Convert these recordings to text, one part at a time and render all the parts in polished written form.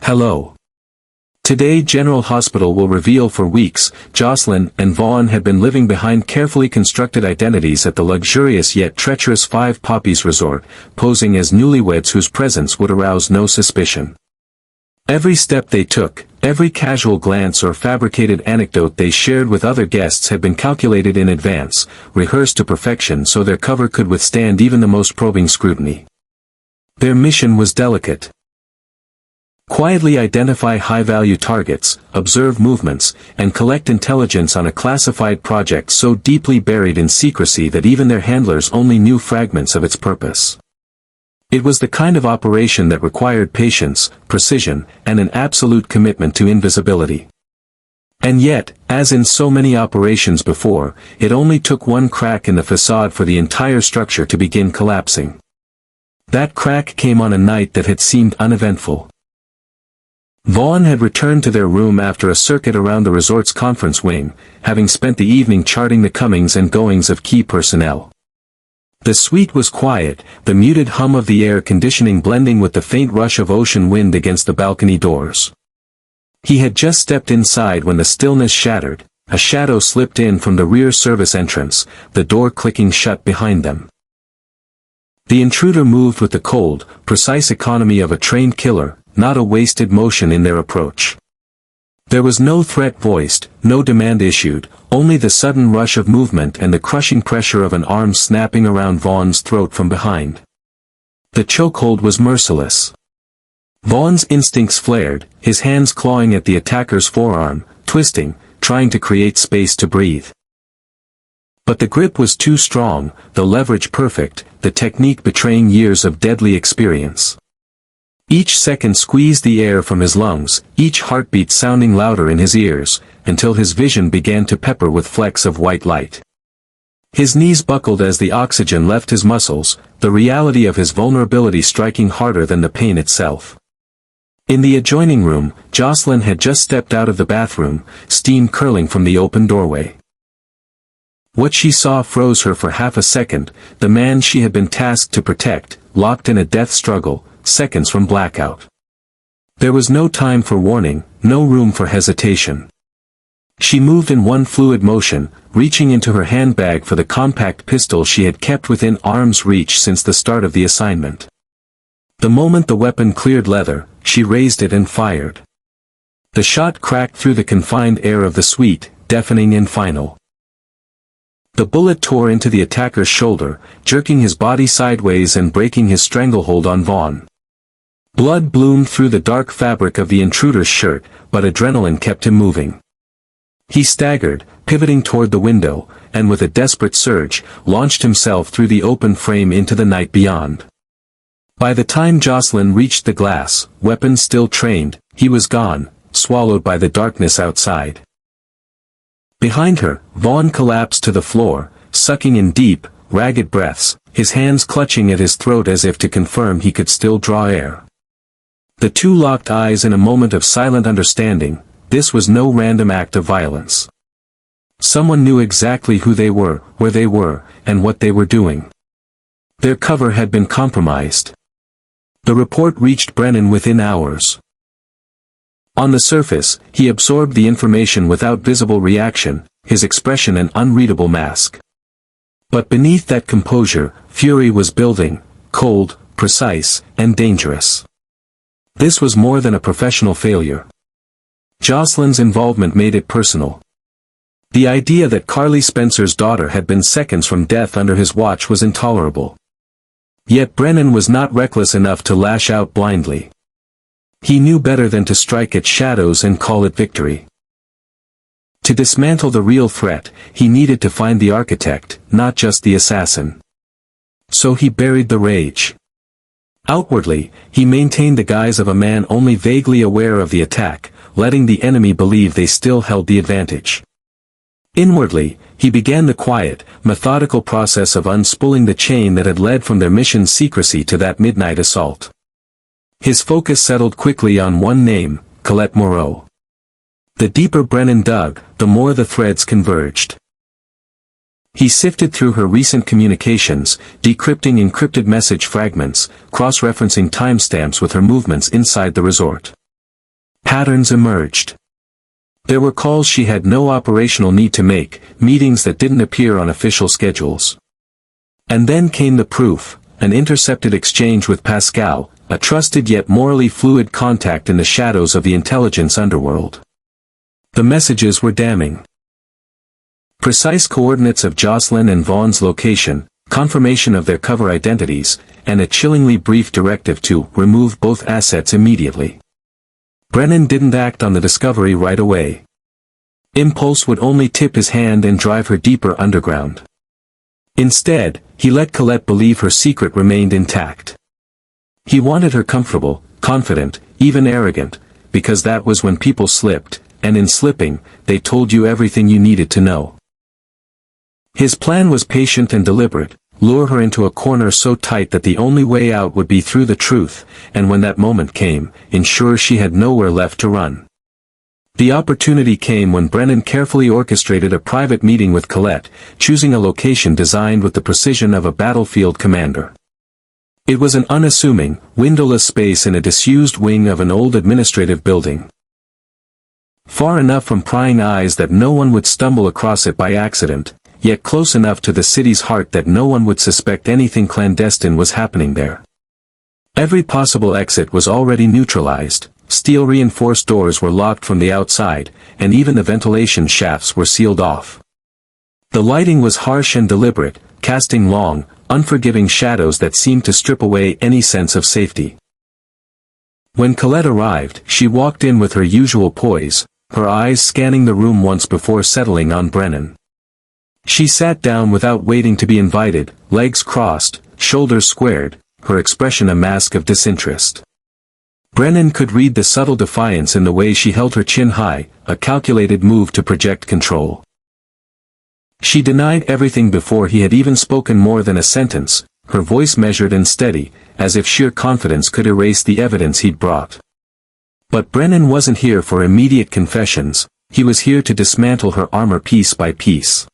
Hello. Today General Hospital will reveal for weeks, Jocelyn and Vaughn had been living behind carefully constructed identities at the luxurious yet treacherous Five Poppies Resort, posing as newlyweds whose presence would arouse no suspicion. Every step they took, every casual glance or fabricated anecdote they shared with other guests had been calculated in advance, rehearsed to perfection so their cover could withstand even the most probing scrutiny. Their mission was delicate. Quietly identify high-value targets, observe movements, and collect intelligence on a classified project so deeply buried in secrecy that even their handlers only knew fragments of its purpose. It was the kind of operation that required patience, precision, and an absolute commitment to invisibility. And yet, as in so many operations before, it only took one crack in the facade for the entire structure to begin collapsing. That crack came on a night that had seemed uneventful. Vaughn had returned to their room after a circuit around the resort's conference wing, having spent the evening charting the comings and goings of key personnel. The suite was quiet, the muted hum of the air conditioning blending with the faint rush of ocean wind against the balcony doors. He had just stepped inside when the stillness shattered, a shadow slipped in from the rear service entrance, the door clicking shut behind them. The intruder moved with the cold, precise economy of a trained killer, not a wasted motion in their approach. There was no threat voiced, no demand issued, only the sudden rush of movement and the crushing pressure of an arm snapping around Vaughn's throat from behind. The chokehold was merciless. Vaughn's instincts flared, his hands clawing at the attacker's forearm, twisting, trying to create space to breathe. But the grip was too strong, the leverage perfect, the technique betraying years of deadly experience. Each second squeezed the air from his lungs, each heartbeat sounding louder in his ears, until his vision began to pepper with flecks of white light. His knees buckled as the oxygen left his muscles, the reality of his vulnerability striking harder than the pain itself. In the adjoining room, Jocelyn had just stepped out of the bathroom, steam curling from the open doorway. What she saw froze her for half a second, the man she had been tasked to protect, locked in a death struggle, seconds from blackout. There was no time for warning, no room for hesitation. She moved in one fluid motion, reaching into her handbag for the compact pistol she had kept within arm's reach since the start of the assignment. The moment the weapon cleared leather, she raised it and fired. The shot cracked through the confined air of the suite, deafening and final. The bullet tore into the attacker's shoulder, jerking his body sideways and breaking his stranglehold on Vaughn. Blood bloomed through the dark fabric of the intruder's shirt, but adrenaline kept him moving. He staggered, pivoting toward the window, and with a desperate surge, launched himself through the open frame into the night beyond. By the time Jocelyn reached the glass, weapon still trained, he was gone, swallowed by the darkness outside. Behind her, Vaughn collapsed to the floor, sucking in deep, ragged breaths, his hands clutching at his throat as if to confirm he could still draw air. The two locked eyes in a moment of silent understanding. This was no random act of violence. Someone knew exactly who they were, where they were, and what they were doing. Their cover had been compromised. The report reached Brennan within hours. On the surface, he absorbed the information without visible reaction, his expression an unreadable mask. But beneath that composure, fury was building, cold, precise, and dangerous. This was more than a professional failure. Jocelyn's involvement made it personal. The idea that Carly Spencer's daughter had been seconds from death under his watch was intolerable. Yet Brennan was not reckless enough to lash out blindly. He knew better than to strike at shadows and call it victory. To dismantle the real threat, he needed to find the architect, not just the assassin. So he buried the rage. Outwardly, he maintained the guise of a man only vaguely aware of the attack, letting the enemy believe they still held the advantage. Inwardly, he began the quiet, methodical process of unspooling the chain that had led from their mission's secrecy to that midnight assault. His focus settled quickly on one name, Colette Moreau. The deeper Brennan dug, the more the threads converged. He sifted through her recent communications, decrypting encrypted message fragments, cross-referencing timestamps with her movements inside the resort. Patterns emerged. There were calls she had no operational need to make, meetings that didn't appear on official schedules. And then came the proof, an intercepted exchange with Pascal, a trusted yet morally fluid contact in the shadows of the intelligence underworld. The messages were damning. Precise coordinates of Jocelyn and Vaughn's location, confirmation of their cover identities, and a chillingly brief directive to remove both assets immediately. Brennan didn't act on the discovery right away. Impulse would only tip his hand and drive her deeper underground. Instead, he let Colette believe her secret remained intact. He wanted her comfortable, confident, even arrogant, because that was when people slipped, and in slipping, they told you everything you needed to know. His plan was patient and deliberate, lure her into a corner so tight that the only way out would be through the truth, and when that moment came, ensure she had nowhere left to run. The opportunity came when Brennan carefully orchestrated a private meeting with Colette, choosing a location designed with the precision of a battlefield commander. It was an unassuming, windowless space in a disused wing of an old administrative building. Far enough from prying eyes that no one would stumble across it by accident, yet close enough to the city's heart that no one would suspect anything clandestine was happening there. Every possible exit was already neutralized, steel-reinforced doors were locked from the outside, and even the ventilation shafts were sealed off. The lighting was harsh and deliberate, casting long, unforgiving shadows that seemed to strip away any sense of safety. When Colette arrived, she walked in with her usual poise, her eyes scanning the room once before settling on Brennan. She sat down without waiting to be invited, legs crossed, shoulders squared, her expression a mask of disinterest. Brennan could read the subtle defiance in the way she held her chin high, a calculated move to project control. She denied everything before he had even spoken more than a sentence, her voice measured and steady, as if sheer confidence could erase the evidence he'd brought. But Brennan wasn't here for immediate confessions, he was here to dismantle her armor piece by piece.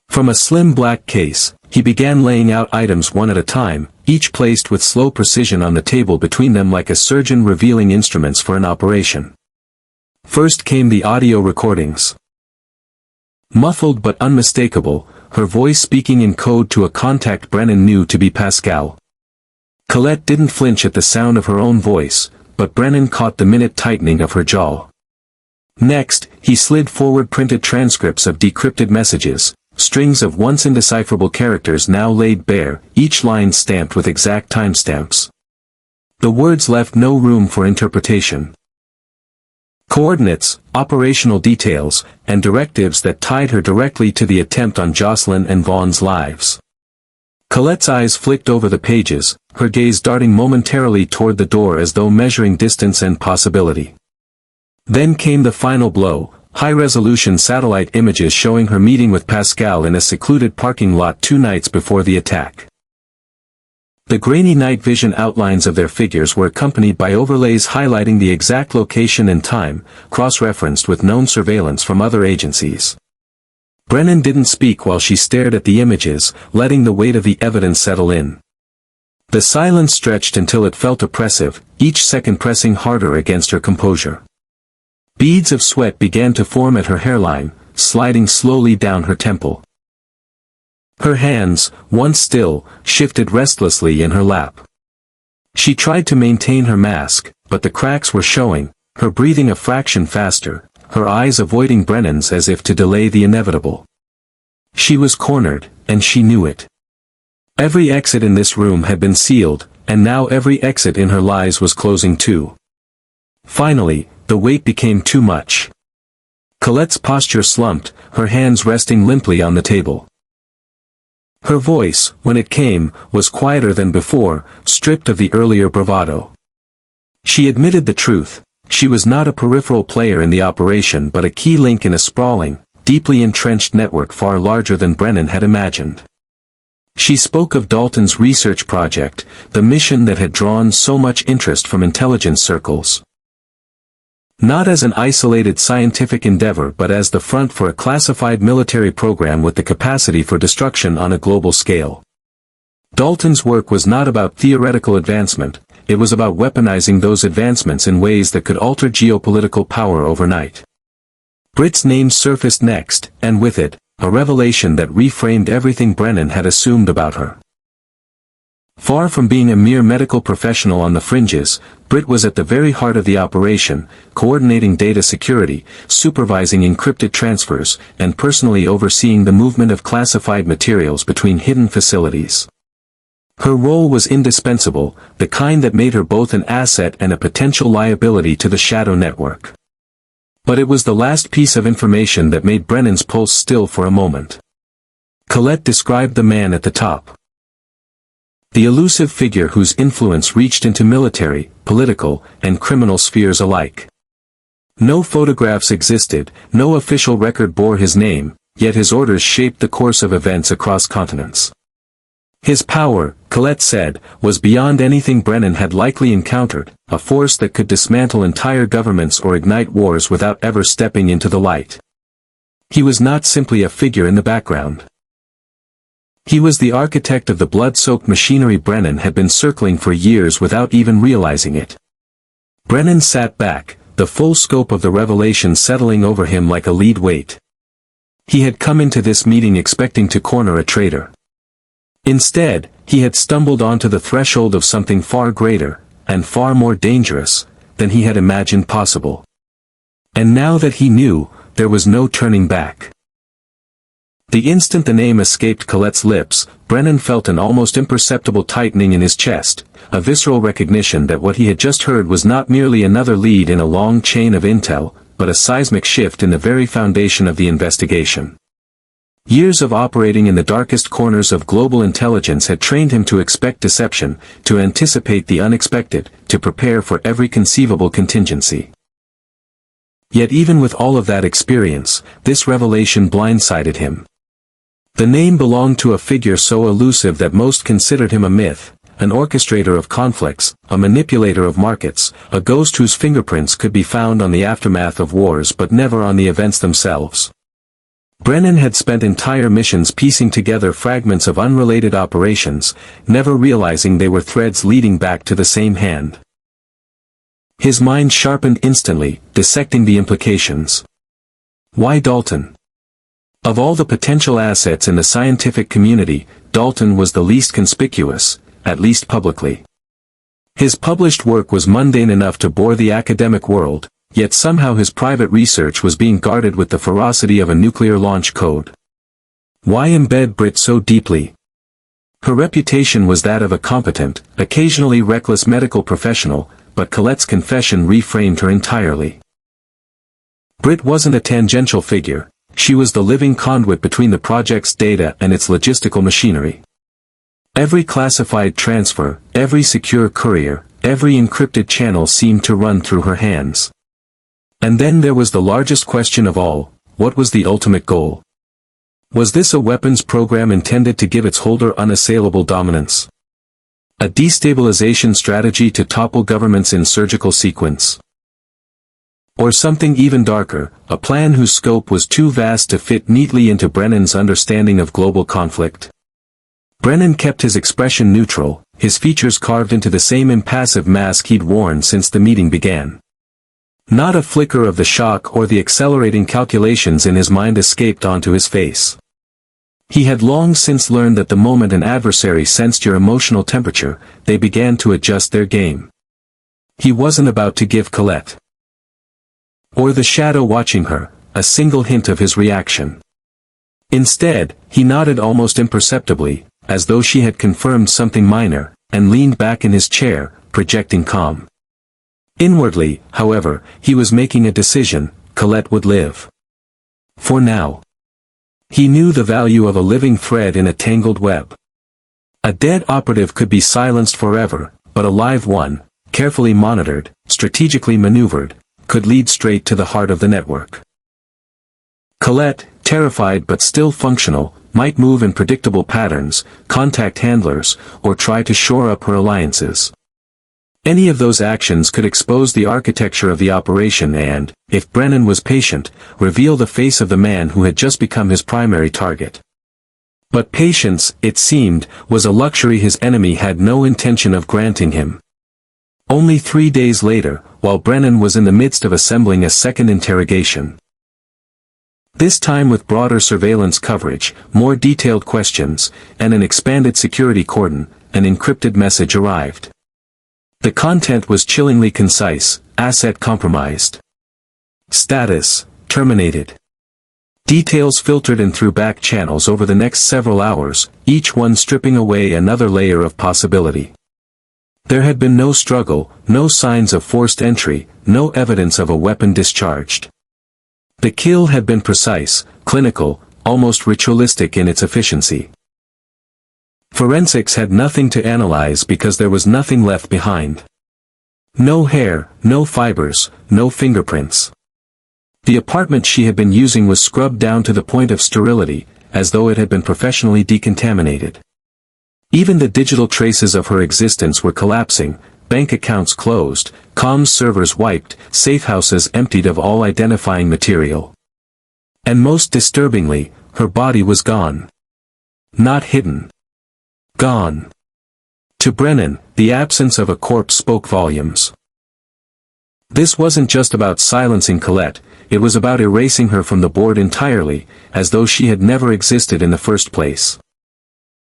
From a slim black case, he began laying out items one at a time, each placed with slow precision on the table between them like a surgeon revealing instruments for an operation. First came the audio recordings. Muffled but unmistakable, her voice speaking in code to a contact Brennan knew to be Pascal. Colette didn't flinch at the sound of her own voice, but Brennan caught the minute tightening of her jaw. Next, he slid forward printed transcripts of decrypted messages, strings of once indecipherable characters now laid bare, each line stamped with exact timestamps. The words left no room for interpretation. Coordinates, operational details, and directives that tied her directly to the attempt on Jocelyn and Vaughn's lives. Colette's eyes flicked over the pages, her gaze darting momentarily toward the door as though measuring distance and possibility. Then came the final blow, high-resolution satellite images showing her meeting with Pascal in a secluded parking lot 2 nights before the attack. The grainy night vision outlines of their figures were accompanied by overlays highlighting the exact location and time, cross-referenced with known surveillance from other agencies. Brennan didn't speak while she stared at the images, letting the weight of the evidence settle in. The silence stretched until it felt oppressive, each second pressing harder against her composure. Beads of sweat began to form at her hairline, sliding slowly down her temple. Her hands, once still, shifted restlessly in her lap. She tried to maintain her mask, but the cracks were showing, her breathing a fraction faster, her eyes avoiding Brennan's as if to delay the inevitable. She was cornered, and she knew it. Every exit in this room had been sealed, and now every exit in her lives was closing too. Finally, the weight became too much. Colette's posture slumped, her hands resting limply on the table. Her voice, when it came, was quieter than before, stripped of the earlier bravado. She admitted the truth, she was not a peripheral player in the operation but a key link in a sprawling, deeply entrenched network far larger than Brennan had imagined. She spoke of Dalton's research project, the mission that had drawn so much interest from intelligence circles. Not as an isolated scientific endeavor but as the front for a classified military program with the capacity for destruction on a global scale. Dalton's work was not about theoretical advancement, it was about weaponizing those advancements in ways that could alter geopolitical power overnight. Britt's name surfaced next, and with it, a revelation that reframed everything Brennan had assumed about her. Far from being a mere medical professional on the fringes, Britt was at the very heart of the operation, coordinating data security, supervising encrypted transfers, and personally overseeing the movement of classified materials between hidden facilities. Her role was indispensable, the kind that made her both an asset and a potential liability to the Shadow Network. But it was the last piece of information that made Brennan's pulse still for a moment. Colette described the man at the top. The elusive figure whose influence reached into military, political, and criminal spheres alike. No photographs existed, no official record bore his name, yet his orders shaped the course of events across continents. His power, Colette said, was beyond anything Brennan had likely encountered, a force that could dismantle entire governments or ignite wars without ever stepping into the light. He was not simply a figure in the background. He was the architect of the blood-soaked machinery Brennan had been circling for years without even realizing it. Brennan sat back, the full scope of the revelation settling over him like a lead weight. He had come into this meeting expecting to corner a traitor. Instead, he had stumbled onto the threshold of something far greater, and far more dangerous, than he had imagined possible. And now that he knew, there was no turning back. The instant the name escaped Colette's lips, Brennan felt an almost imperceptible tightening in his chest, a visceral recognition that what he had just heard was not merely another lead in a long chain of intel, but a seismic shift in the very foundation of the investigation. Years of operating in the darkest corners of global intelligence had trained him to expect deception, to anticipate the unexpected, to prepare for every conceivable contingency. Yet even with all of that experience, this revelation blindsided him. The name belonged to a figure so elusive that most considered him a myth, an orchestrator of conflicts, a manipulator of markets, a ghost whose fingerprints could be found on the aftermath of wars but never on the events themselves. Brennan had spent entire missions piecing together fragments of unrelated operations, never realizing they were threads leading back to the same hand. His mind sharpened instantly, dissecting the implications. Why Dalton? Of all the potential assets in the scientific community, Dalton was the least conspicuous, at least publicly. His published work was mundane enough to bore the academic world, yet somehow his private research was being guarded with the ferocity of a nuclear launch code. Why embed Britt so deeply? Her reputation was that of a competent, occasionally reckless medical professional, but Colette's confession reframed her entirely. Britt wasn't a tangential figure, she was the living conduit between the project's data and its logistical machinery. Every classified transfer, every secure courier, every encrypted channel seemed to run through her hands. And then there was the largest question of all, what was the ultimate goal? Was this a weapons program intended to give its holder unassailable dominance? A destabilization strategy to topple governments in surgical sequence? Or something even darker, a plan whose scope was too vast to fit neatly into Brennan's understanding of global conflict? Brennan kept his expression neutral, his features carved into the same impassive mask he'd worn since the meeting began. Not a flicker of the shock or the accelerating calculations in his mind escaped onto his face. He had long since learned that the moment an adversary sensed your emotional temperature, they began to adjust their game. He wasn't about to give Colette, or the shadow watching her, a single hint of his reaction. Instead, he nodded almost imperceptibly, as though she had confirmed something minor, and leaned back in his chair, projecting calm. Inwardly, however, he was making a decision: Colette would live. For now. He knew the value of a living thread in a tangled web. A dead operative could be silenced forever, but a live one, carefully monitored, strategically maneuvered, could lead straight to the heart of the network. Colette, terrified but still functional, might move in predictable patterns, contact handlers, or try to shore up her alliances. Any of those actions could expose the architecture of the operation and, if Brennan was patient, reveal the face of the man who had just become his primary target. But patience, it seemed, was a luxury his enemy had no intention of granting him. Only 3 days later, while Brennan was in the midst of assembling a second interrogation. This time with broader surveillance coverage, more detailed questions, and an expanded security cordon, an encrypted message arrived. The content was chillingly concise: asset compromised. Status, terminated. Details filtered in through back channels over the next several hours, each one stripping away another layer of possibility. There had been no struggle, no signs of forced entry, no evidence of a weapon discharged. The kill had been precise, clinical, almost ritualistic in its efficiency. Forensics had nothing to analyze because there was nothing left behind. No hair, no fibers, no fingerprints. The apartment she had been using was scrubbed down to the point of sterility, as though it had been professionally decontaminated. Even the digital traces of her existence were collapsing: bank accounts closed, comms servers wiped, safehouses emptied of all identifying material. And most disturbingly, her body was gone. Not hidden. Gone. To Brennan, the absence of a corpse spoke volumes. This wasn't just about silencing Colette, it was about erasing her from the board entirely, as though she had never existed in the first place.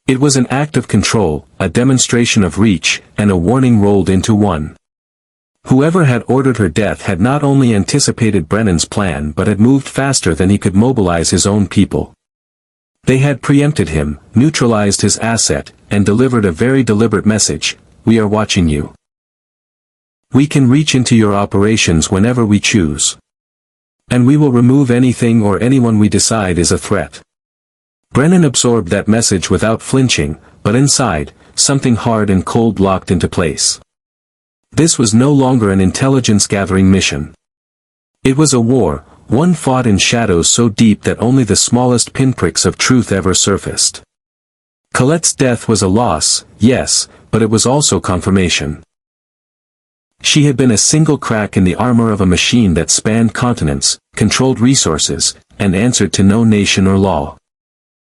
It was an act of control, a demonstration of reach, and a warning rolled into one. Whoever had ordered her death had not only anticipated Brennan's plan but had moved faster than he could mobilize his own people. They had preempted him, neutralized his asset, and delivered a very deliberate message: we are watching you. We can reach into your operations whenever we choose. And we will remove anything or anyone we decide is a threat. Brennan absorbed that message without flinching, but inside, something hard and cold locked into place. This was no longer an intelligence-gathering mission. It was a war, one fought in shadows so deep that only the smallest pinpricks of truth ever surfaced. Colette's death was a loss, yes, but it was also confirmation. She had been a single crack in the armor of a machine that spanned continents, controlled resources, and answered to no nation or law.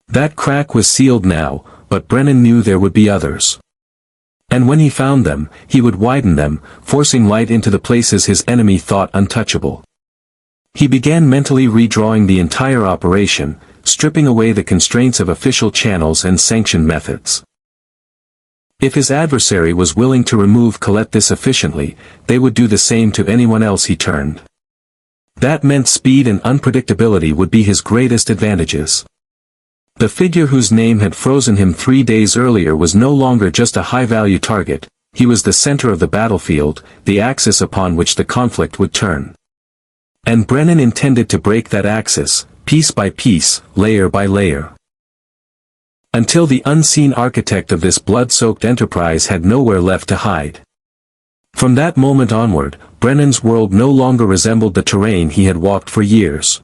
That crack was sealed now, but Brennan knew there would be others. And when he found them, he would widen them, forcing light into the places his enemy thought untouchable. He began mentally redrawing the entire operation, stripping away the constraints of official channels and sanctioned methods. If his adversary was willing to remove Colette this efficiently, they would do the same to anyone else he turned. That meant speed and unpredictability would be his greatest advantages. The figure whose name had frozen him 3 days earlier was no longer just a high-value target, he was the center of the battlefield, the axis upon which the conflict would turn. And Brennan intended to break that axis, piece by piece, layer by layer. Until the unseen architect of this blood-soaked enterprise had nowhere left to hide. From that moment onward, Brennan's world no longer resembled the terrain he had walked for years.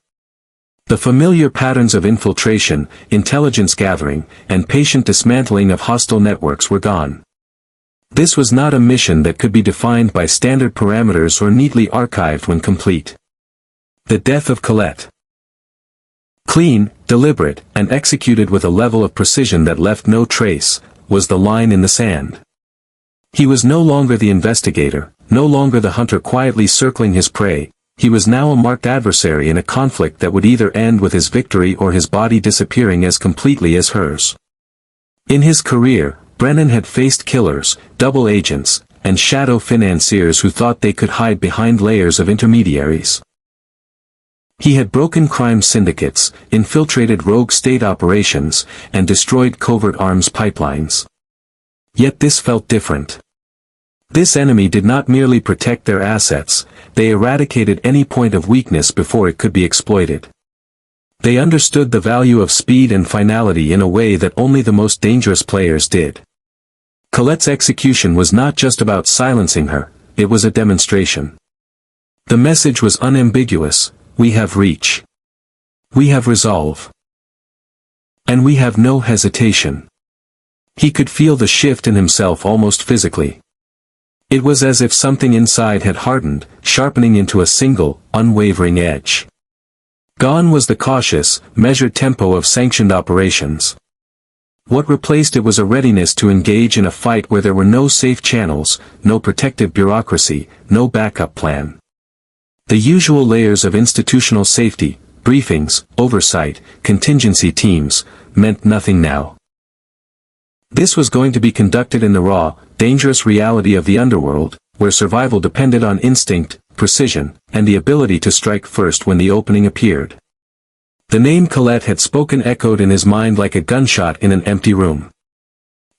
The familiar patterns of infiltration, intelligence gathering, and patient dismantling of hostile networks were gone. This was not a mission that could be defined by standard parameters or neatly archived when complete. The death of Colette. Clean, deliberate, and executed with a level of precision that left no trace, was the line in the sand. He was no longer the investigator, no longer the hunter quietly circling his prey. He was now a marked adversary in a conflict that would either end with his victory or his body disappearing as completely as hers. In his career, Brennan had faced killers, double agents, and shadow financiers who thought they could hide behind layers of intermediaries. He had broken crime syndicates, infiltrated rogue state operations, and destroyed covert arms pipelines. Yet this felt different. This enemy did not merely protect their assets, they eradicated any point of weakness before it could be exploited. They understood the value of speed and finality in a way that only the most dangerous players did. Colette's execution was not just about silencing her, it was a demonstration. The message was unambiguous: we have reach. We have resolve. And we have no hesitation. He could feel the shift in himself almost physically. It was as if something inside had hardened, sharpening into a single, unwavering edge. Gone was the cautious, measured tempo of sanctioned operations. What replaced it was a readiness to engage in a fight where there were no safe channels, no protective bureaucracy, no backup plan. The usual layers of institutional safety, briefings, oversight, contingency teams, meant nothing now. This was going to be conducted in the raw, dangerous reality of the underworld, where survival depended on instinct, precision, and the ability to strike first when the opening appeared. The name Colette had spoken echoed in his mind like a gunshot in an empty room.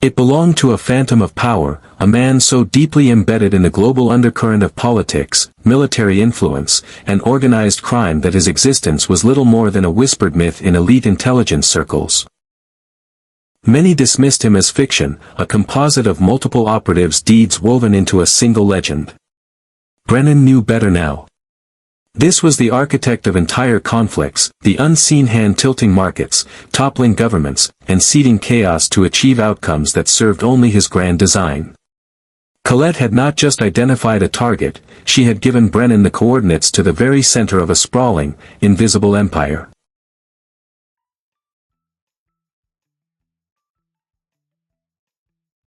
It belonged to a phantom of power, a man so deeply embedded in the global undercurrent of politics, military influence, and organized crime that his existence was little more than a whispered myth in elite intelligence circles. Many dismissed him as fiction, a composite of multiple operatives' deeds woven into a single legend. Brennan knew better now. This was the architect of entire conflicts, the unseen hand tilting markets, toppling governments, and seeding chaos to achieve outcomes that served only his grand design. Colette had not just identified a target, she had given Brennan the coordinates to the very center of a sprawling, invisible empire.